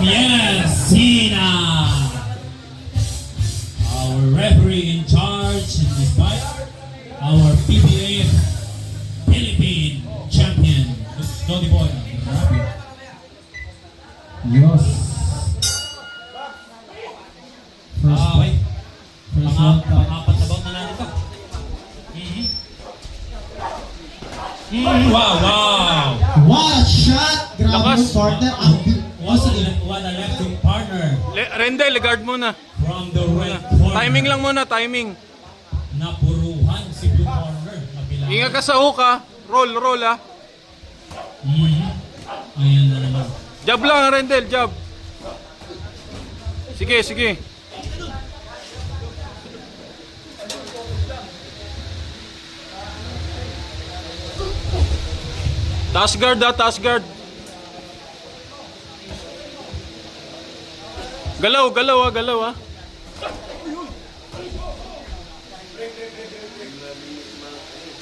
Yes, Cena, our referee in charge in this fight, our PBA Philippine champion, Dodi Boy. Yes. Okay. First round pa. Pang-apat na bout na natin ito. Wow! What a shot! Grabe Lakas. yung partner. What a left hook partner Rendel, guard muna. from the red corner. Timing lang muna, timing. Napuruhan si blue corner. Nabilangan. Ingat ka sa hook ha. Roll ha. Ayan na naman. Jab lang, Rendel, jab. Sige. Task guard ha, task guard. Galaw ha.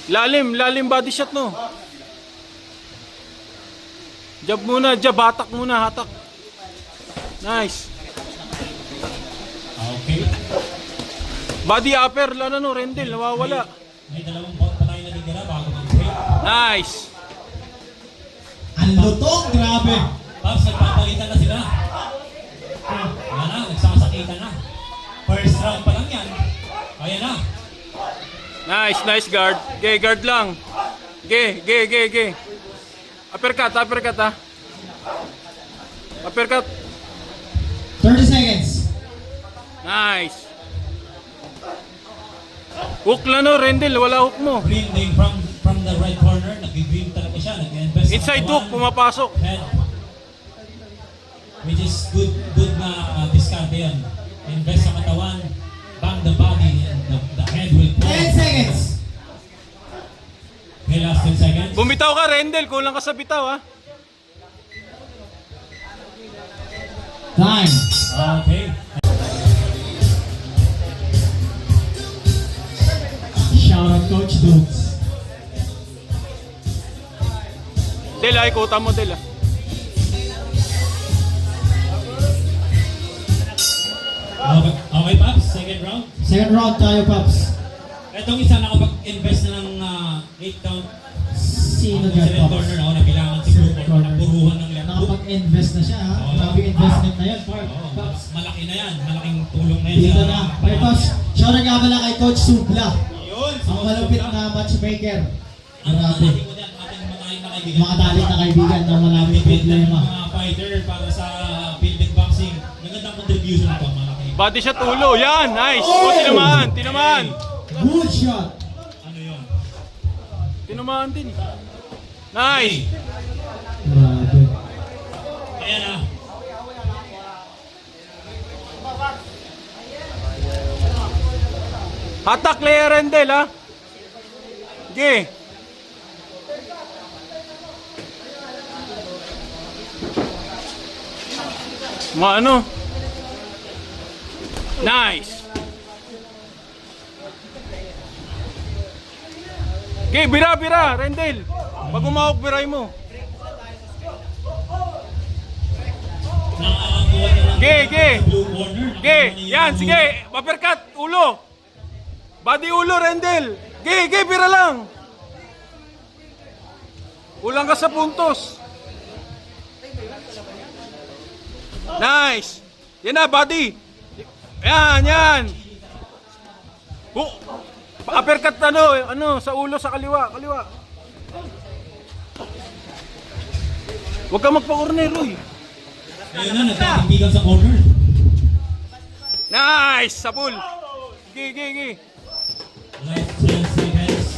Lalim body shot no. Jab muna, hatak muna, hatak. Nice. Okay. Body upper, no, Rendel, nawawala. May dalawang bout pa tayo natitira bago mag-break. Nice. Ang lutong, grabe. Pops, nagpapalitan na sila. Wala na, nagsasakitan na. First round pa lang yan. Ayan na. Nice guard. Guard lang. Uppercut ha. Uppercut. 30 seconds. Nice. Hook lang no, Rendel, wala hook mo. Green day from the right corner. Nag-green talaga siya. Nag-invest sa Inside katawan. hook, pumapasok. Head. Which is good na diskarte yan. Invest sa katawan. Bang the body and the head will pull. 10 seconds. Okay, last 10 seconds. Bumitaw ka, Rendel, kulang ka sa bitaw ha. Time. Okay. Shout out Coach Dukes. Del, ikuta mo, Del. Okay, Pops. Second round. Second round tayo, Pops. Itong isa nakapag-invest na ng 8 count. Sino Sa dyan, red Pops? corner na kailangan si blue corner. Napuruhan ng left hook. Nakapag-invest na siya, ha? Oo. Grabe yung investment na yan, Pops. Malaki na yan. Malaking tulong na yan. Dito na. Okay, Pops. Shout out nga pala kay Coach Subla. Yun. Ang malupit na matchmaker. Ang Grabe. ating ko yan, ating matay na kaibigan. Mga dalit na kaibigan na maraming problema. Mga fighter para sa Philippine boxing. Magandang contribution ito. Malaki. Body shot ulo, yan, nice. Tinamaan. Good shot. Ano yun? Tinamaan din. Nice. Grabe. Ayan na. Hatak Lea Rendel ha. Sige. Ano? Nice. Okay, bira, Rendel. Pag umahok, biray mo. Nakakakuha na lang Ge. sa blue corner. Okay, yan, sige. Uppercut, ulo. Body ulo, Rendel. Okay, bira lang. Kulang ka sa puntos. Nice. Yan na, body. Yan. Uppercut sa ulo, sa kaliwa. Huwag ka magpa-corner, Roy. Ayun na, nagkakimbigan sa corner. Nice, sa pool. Gi. Last 10 seconds.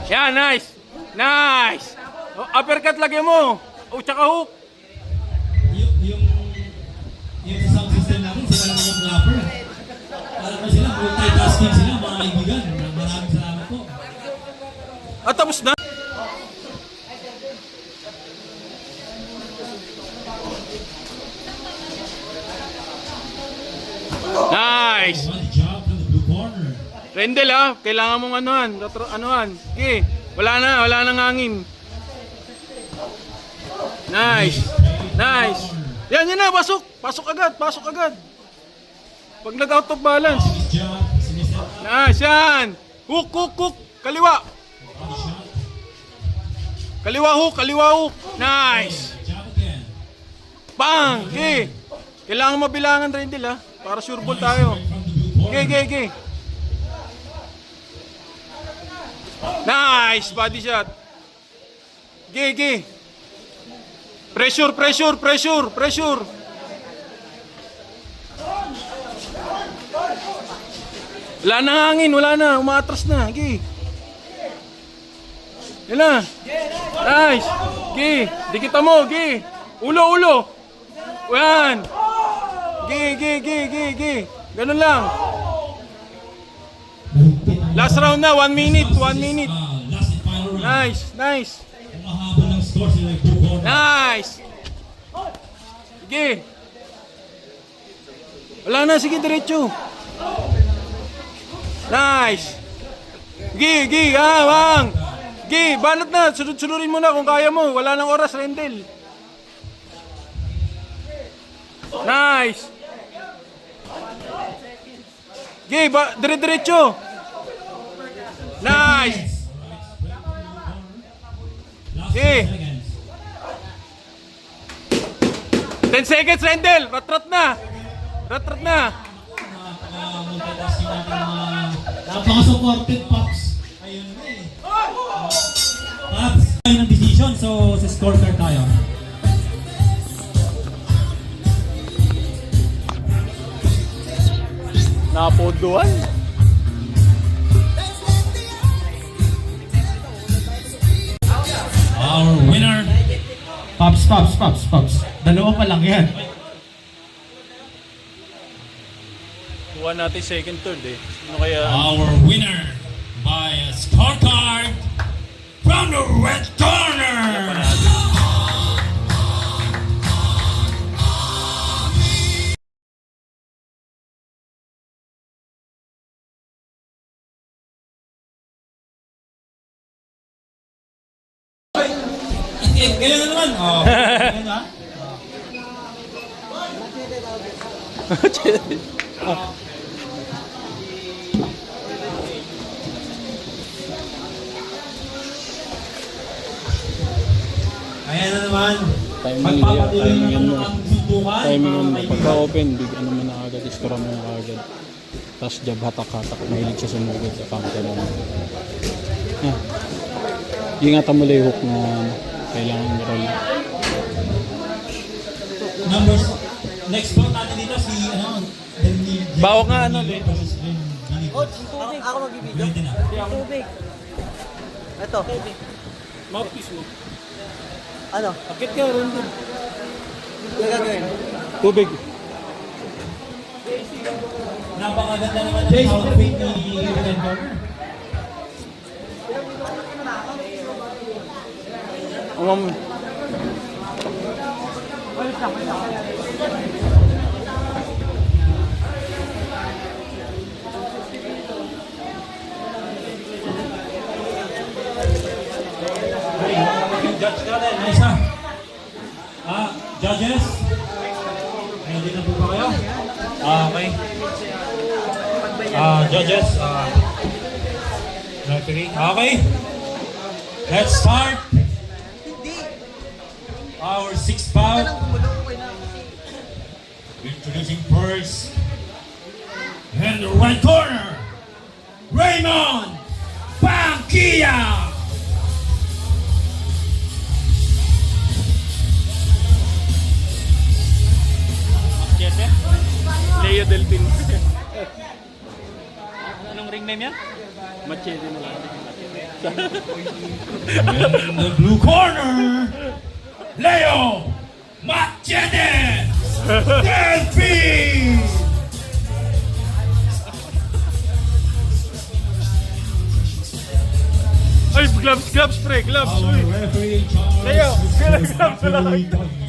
Yan, nice. Uppercut lagyan mo. Tsaka hook. Yung sa sound system natin, sila naman yung clapper. Alam mo sila, multitasking sila, mga kaibigan. Maraming salamat po. At tapos na. Nice. One job from the blue corner. Rendel ha, kailangan mong anuhan. Okay, wala nang hangin. Nice. Yan na, pasok. Pasok agad, pasok agad. Pag nag-out of balance. Nice job. Sinisip. Nice, yan. Hook, hook, hook. Kaliwa. Body shot. Kaliwa hook, kaliwa hook. Nice. Jab again. Bang! Okay. Kailangan mabilangan rin din para sure ball tayo. Right from the blue corner. Okay. Nice! Body shot. Okay. Pressure. Wala na hangin, wala na. Umatras na. Okay. Yan na. Nice. Okay. Dikita mo. Okay. Ulo. Yan. Okay. Ganun lang. Mahigpit ang Last round na. 1 minute. Last and final round. Nice. Kung mahaba ng score sila yung blue corner. Nice. Sige. Wala na. Sige, diretso. Nice. Sige. Bang. Sige, banat na. Sunod-sunurin mo na kung kaya mo. Wala nang oras, Rendel. Nice. Sige, dire-diretso. Nice. Last Okay. 10 10 seconds. seconds, Rendel. Rat na. Multitasking natin mga napaka-supportive, Pops. ayun na eh. Pops, tayo ng decision. So, sa scorecard tayo. Napoduan. Our winner. Pops. Dalawa pa lang yan. Kuha natin second, third Ano kaya? Our winner by a scorecard from the red corner. Ganyan na naman. Oh. Ganyan na. Ayan na naman. Timing Magpapatuloy yan, na timing naman ang ating suntukan. Timing mga yun, kaibigan. pagka-open, big ano mo na agad, iskura mo na agad. Tapos jab, hatak-hatak, mahilig siya sumugod sa counter lang. Ingatan mo lang yung hook na kailangan roll. Numbers. Next spot natin dito si Bawak nga, ano, Coach, ako magbibideo. Tubig. Ito. Mouthpiece mo. Ano? Akit ka, Rendel. Ano gagawin? Tubig. Napakaganda naman ng outfit ni Red Corner. Judge ka rin, Isa. Judges? Ready na po ba kayo? Okay. Judges, referee. Okay. Let's start our sixth bout. Introducing first, in the right corner, Raymond Panquilla. Leo Delpin. Anong ring name yan? Machete na lang. In the blue corner, Leo Machete Delphi. Ay, gloves, pre, gloves. Our Uy. referee in charge Leo, is gloves Coach na lang. Anthony Doyle.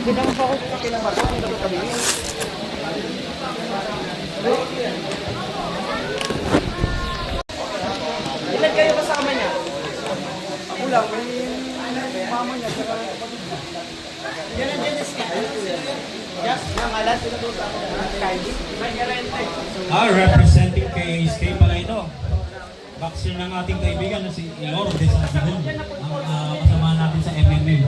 Hindi naman pa ako kakilang marko. Representing kay SK pala ito. Boxer ng ating kaibigan na si Iloro de Santiago. Ang kasama natin sa MMA.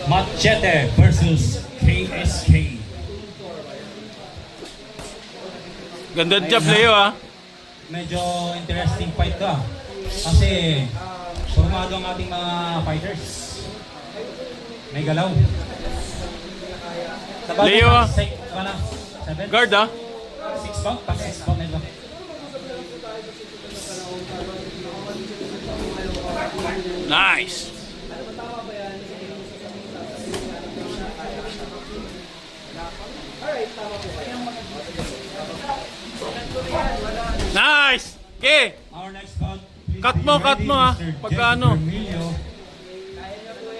Machete versus KSK. Ganda job, Leo ah. Medyo interesting fight to ah. Kasi formado ang ating mga fighters. May galaw. Leo, ah. Seven? Guard ah. 6 pa? Pag 6 pa medyo. Nice. Nice. Okay. Our next bout. Please Cut be mo, ready, cut mo, ah. Mr. Pagka Jeff ano. Vermilio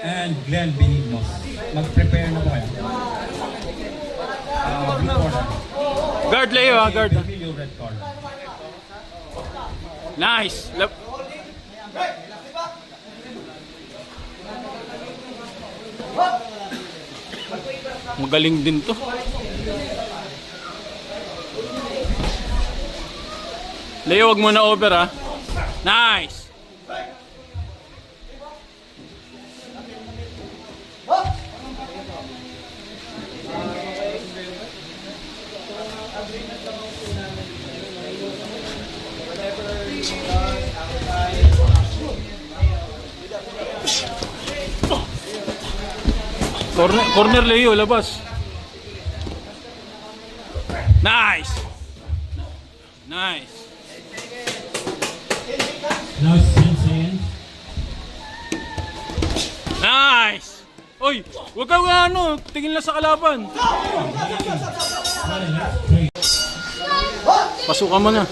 and Glenn Benignos. Mag-prepare na po kayo. Blue corner. Guard, Leo ah. Guard ah. Vermilio, red corner. Nice. Magaling din to. Leo, wag mo na over ah. Nice. Corner Leo, labas. Nice. Nice. Now it's 10 seconds. Nice. Oy, wag kang ano, tingin lang sa kalaban. Pasukan mo na.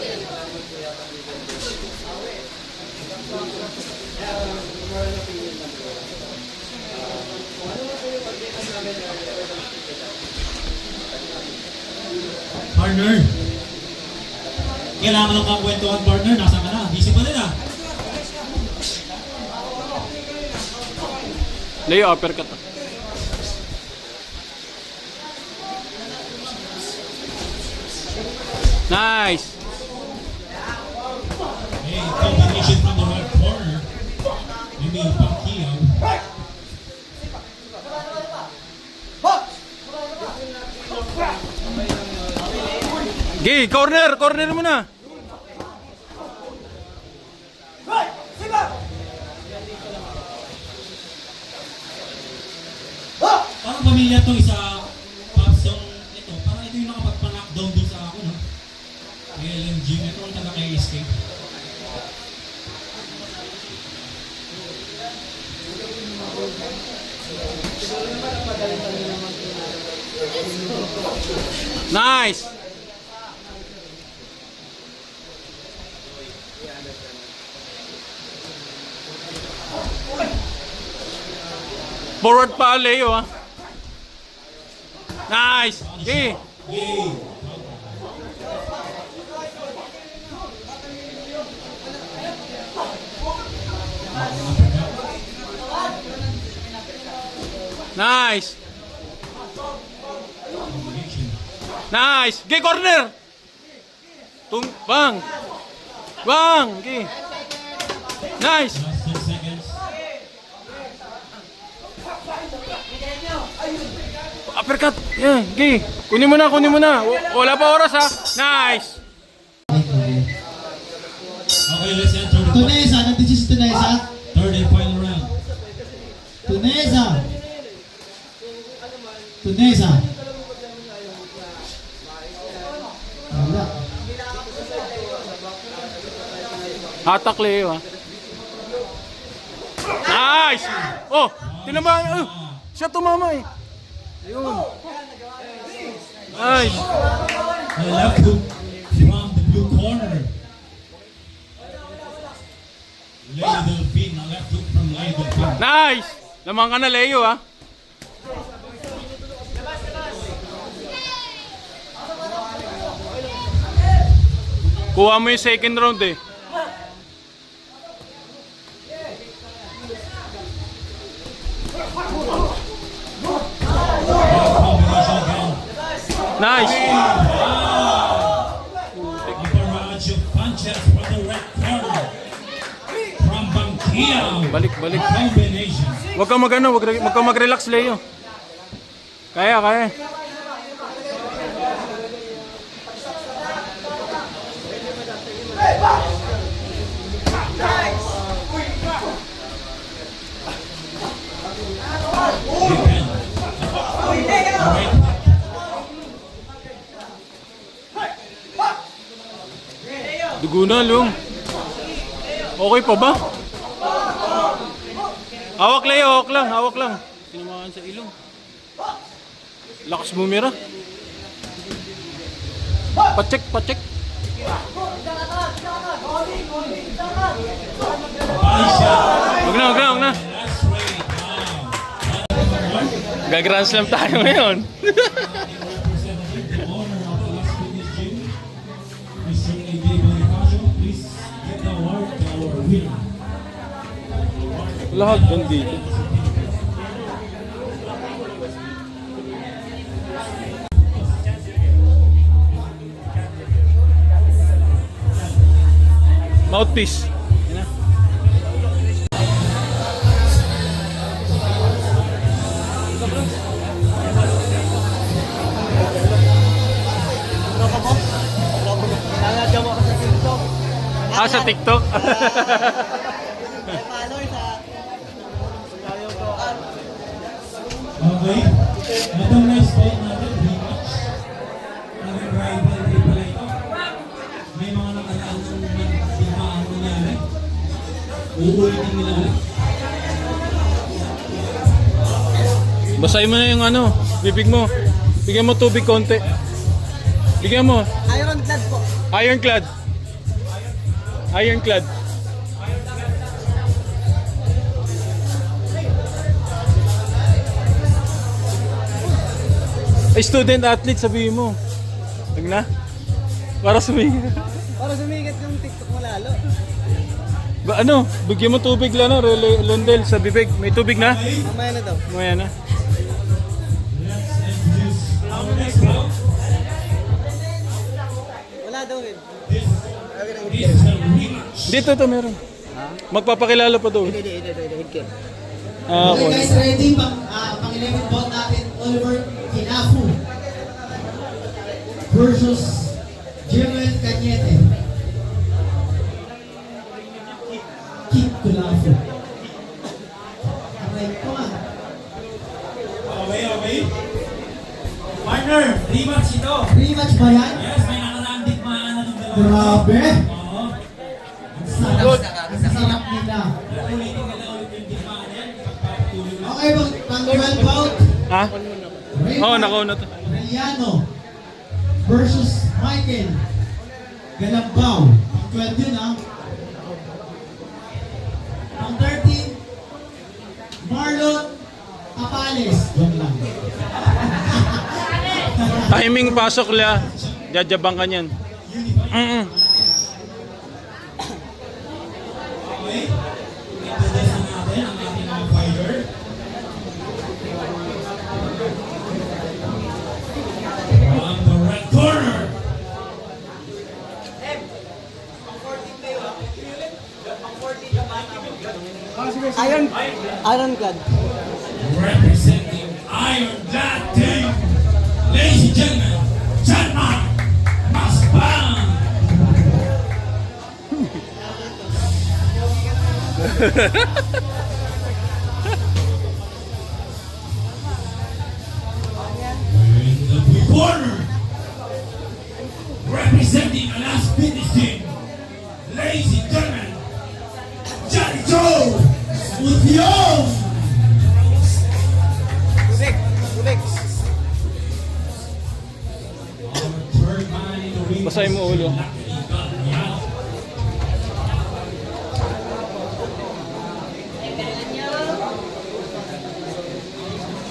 Partner. Kailangan lang kang kwentuhan, partner. Nasaan ka na? Busy pa rin ah. Leo, uppercut. Nice. Hey, combination from the right corner. Maybe Pacquiao. Gay, corner mo na. Parang pamilya to isa Papsong ito. Parang ito yung nakapagpa-knockdown doon sa ako, no? LMG. Ito ang taga kay SK. Nice. Forward pa, Leo ah. Nice. Gay. Yay! Nice. Nice. Gay, corner. Bang. Bang. Gay. Nice. Last 10 seconds. Uppercut. Yeah, gay. Kunin mo na. Wala pa oras ha. Nice. Okay, let's enter the Tunesa, nandito si Tunesa. third and final round. Tunesa. Tunesa. Wala. Hatak Leo ha. Nice. Oh, tinamaan. Siya tumama eh. Ayun. Nice. The left hook from the blue corner. Leo Delfin, a left hook from Leo Delfin. Nice. Lamang ka na Leo ha. Kuha mo yung second round eh. Combination again. Nice! A barrage of punches from the red corner. From Bangkiao. Balik. Combination. Huwag kang wag kang mag-relax, Leo. Kaya. Dugo na, Long. Okay pa ba? Hawak, Leo. Hawak lang. Tinamaan sa ilong. Lakas bumira. Pacheck. Wag na. Last rate. Wow. Gag-grand slam tayo ngayon. Representing the owner of the Las Fitness Gym, Mr. A.J. Bonifacio, please give the award to our winner. Lahat nandito. Mouthpiece. Nangadya mo ako sa TikTok. Sa TikTok? Followers ha. Okay. Itong next fight natin, rematch. Naging rivalry pala ito. May mga nakaraan ng digmaan nangyari. Uulitin nila ulit. Basahin mo na yung bibig mo. Bigyan mo tubig konti. Bigyan mo. Ironclad po. Ironclad. Ay, student athlete, sabihin mo. Wag na. Para sumigat. Para sumigat yung TikTok mo lalo. Bigyan mo tubig lang, Londel, sa bibig. May tubig na? Mamaya na daw. Mamaya na. Let's introduce our next round. Wala daw rin. This is a rematch. Dito to meron. Magpapakilala pa daw. Hindi. Hidkin. Okay guys, ready? Pang-11 bout natin, Oliver Kinafu versus Jermel Cañete. Kit Kinafu. Aray ko nga. Okay. Partner, rematch ito. Rematch ba yan? Yes, may nakaraang digmaan na ng dalawa. Grabe! Oo. Ang sarap nila. Ulitin nila ulit yung digmaan yan. Pagpapatuloy na. Okay, pang-12 bout, Ha? Oo, nakauna to. Aureliano versus Michael Galambao. Pang-12 yun ha. Pang-13, Marlon Apales. Yun lang. Timing pasok la. Jajabang ka niyan. Okay. Introduce na natin ang ating mga fighter. From the red corner. Ironclad. Representing Ironclad Team. Ladies and gentlemen, John Mark Masbang. In the blue corner, representing Alas Fitness Team, ladies and gentlemen, Johnny Joe with the own. Tubig. Our third man in the ring. Basahin mo ulo.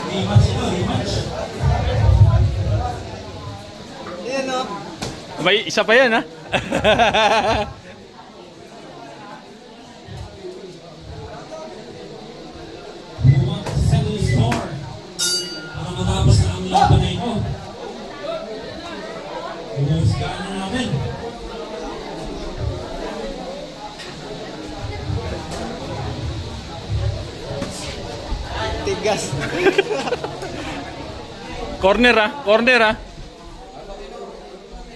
Rematch ito, rematch. Yan o. Abay, isa pa yan, ha? Who wants to settle the score? Para matapos na ang laban na ito. Humusgaan na natin. Tigas. Corner, ha? Corner, ha?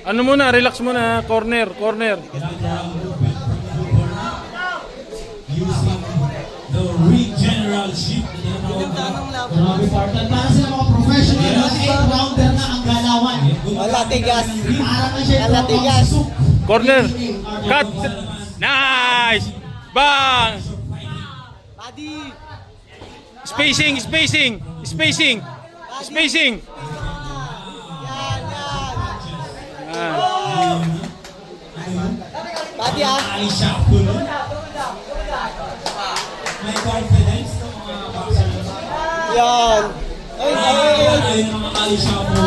Ano muna? Relax muna, ha? Corner, corner. Ginagawa movement from the blue corner. Using the regeneral shift na tinatawag na. Grabe partner. Para sila mga professional na 8-rounder na ang galawan. Wala, tigas. Para na siya Wala, tigas. Corner. Cut. Nice. Bang. Buddy. Spacing, spacing, spacing, spacing. Yan, yan. Ah. Buddy ah. Ay, shuffle. May confidence ng mga boxers. Yan. Ay, ay, ay, ay. Ayun ang mga kalishuffle.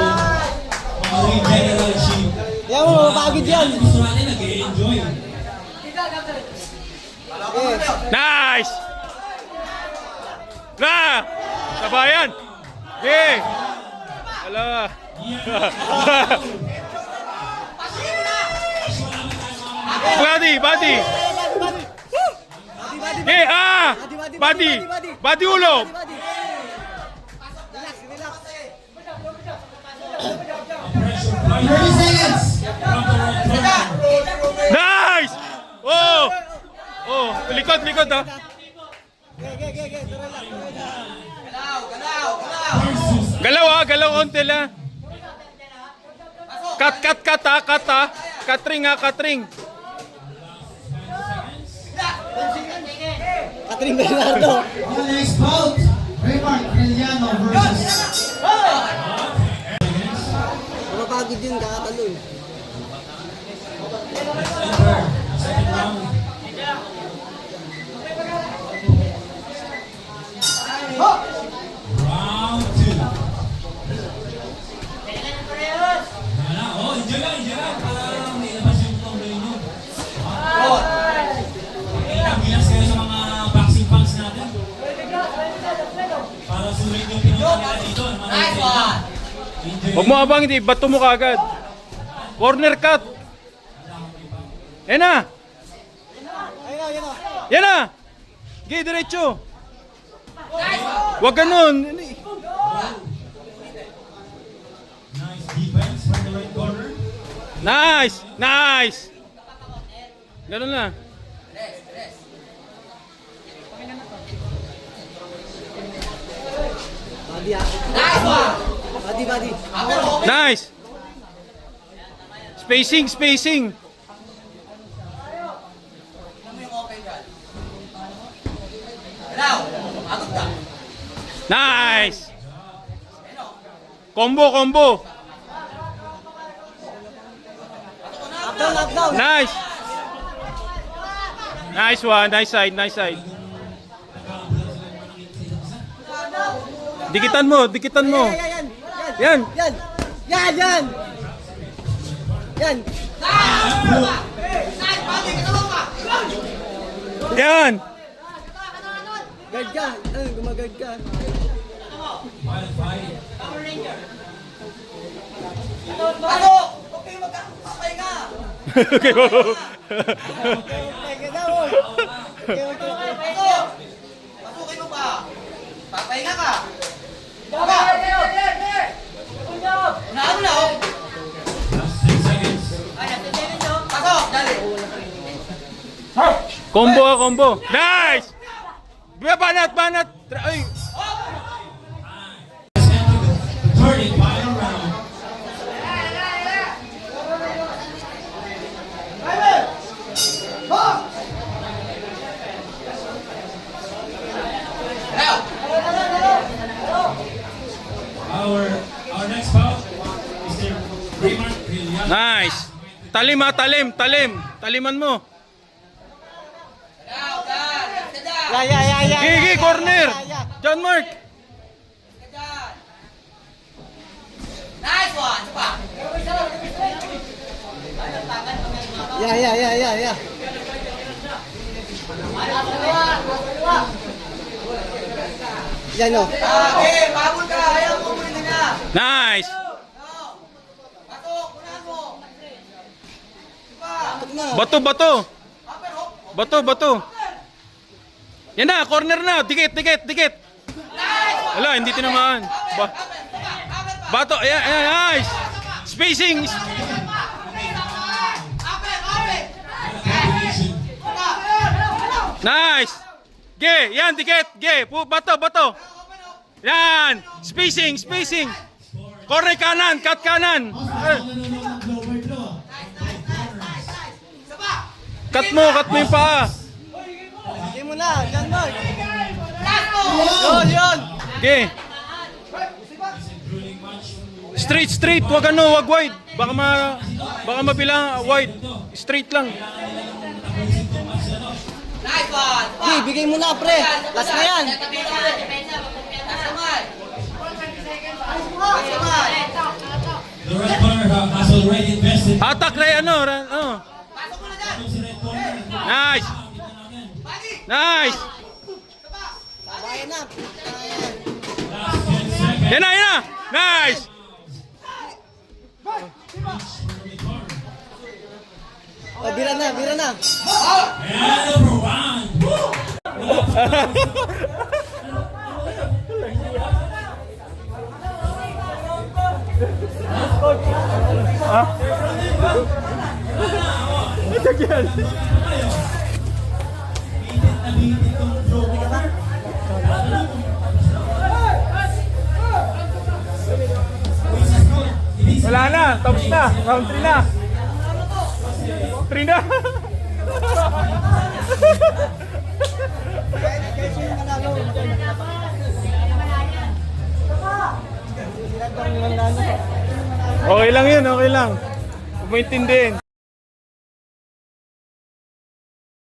Mga regeneral shift. Yan mo, mapagod yan. Gusto natin nag-e-enjoy. Eh, Nice. Na. Sabayan. Okay. Ala. Body, body. Eh, ah. Body. Body ulo. buddy. Relax, relax. Pressure 30 seconds. from the red corner. Nice. Oh. Oh, likod, likod, ha. Ge. Tuloy lang, tuloy lang. Versus Galaw, ha. Galaw onte lang. Cut, ha. Cut, ha. Katring, ha. Katring. Catherine Bernardo. On next bout, Raymart Arellano versus Mapagod yun, kakatalo eh. second round. Round 2. Wala. Oh, enjoy lang. Para may labas yung tomboy nyo. Bilas kayo sa mga boxing fans natin. Para sulit yung pinunta nila dito. Nice one! Huwag mo abang, hindi. Bato mo kagad. Corner cut. Yan na. Ayun na, ayun na. Yan na. Gay, diretso. Huwag ganun. Nice defense from the right corner. Nice. Nice. Ganun na. Buddy ah. Nice one! Buddy. Nice. Spacing. Nice. Combo. Up down. Nice. Nice one. Nice side. Dikitan mo. Yan. Yan. Yan. Guard ka. Gumagard ka. Wild fight. Okay. Okay, daw. Okay. Pasukin mo pa. Papahinga ka. Unahan mo na, oh. Last 6 seconds. Pasok, dali. Combo. Nice. Banat. Ay. Let's enter the third and final round. Our next bout, Mr. Raymart Arellano. Nice. Talim. Taliman mo. Yeah. Gigi, corner. John Mark. Nice one. Pa. Yeah. Yan o. Okay, pabul ka. Ayaw mo muli na. Nice! Pasok, unahan mo. Bato, bato! Bato. Yan na, corner na. Dikit. Wala, hindi tinamaan. Bato, ayan, nice! Spacing! Nice! Ge, yan, dikit. Ge, bato. Yan! Spacing! Corner kanan, cut kanan. Nanonood ng blower to. Cut mo yung paa. Hindi mo na. Yan, Mark. Wow! Yun. Ge. Straight, wag wide. Baka mabilang wide. Straight lang. Nice one. Hey, bigay mo na, pre. Last na yan. The red corner has already invested. Hatak Ray, ano. Nice. Bayan na. Last 10 seconds. Yan na. Nice. Oh, bira na. And number 1. Woo! Wala na, tapos na. Round 3 na. 3 na. Okay lang yun. Huwag mo intindihin.